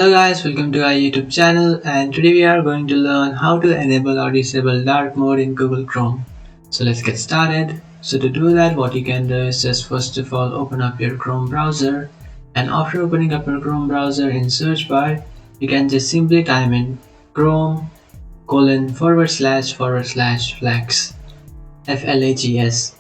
Hello guys, welcome to our YouTube channel, and today we are going to learn how to enable or disable dark mode in Google Chrome. So let's get started. So to do that, what you can do is just first of all open up your Chrome browser, and after opening up your Chrome browser in search bar, you can just simply type in Chrome //flags FLAGS.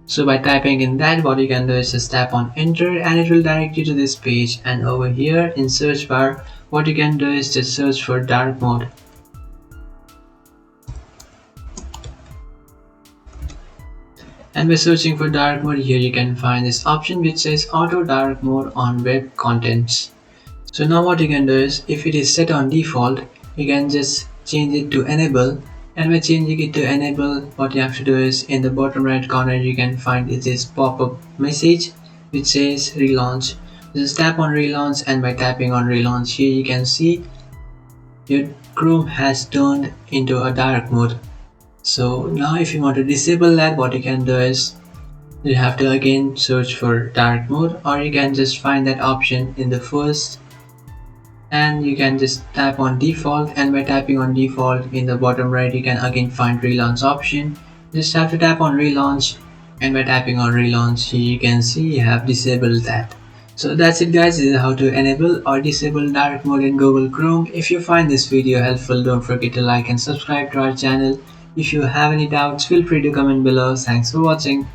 So by typing in that, what you can do is just tap on enter and it will direct you to this page, and over here in search bar what you can do is just search for dark mode. And by searching for dark mode here you can find this option which says auto dark mode on web contents. So now what you can do is, if it is set on default, you can just change it to enable, and by changing it to enable, what you have to do is in the bottom right corner you can find this pop-up message which says relaunch. Just tap on relaunch, and by tapping on relaunch here you can see your Chrome has turned into a dark mode. So now if you want to disable that, what you can do is you have to again search for dark mode, or you can just find that option in the first, and you can just tap on default, and by tapping on default in the bottom right you can again find relaunch option. Just have to tap on relaunch, and by tapping on relaunch here you can see you have disabled that. So that's it guys, this is how to enable or disable dark mode in Google Chrome. If you find this video helpful, don't forget to like and subscribe to our channel. If you have any doubts, feel free to comment below. Thanks for watching.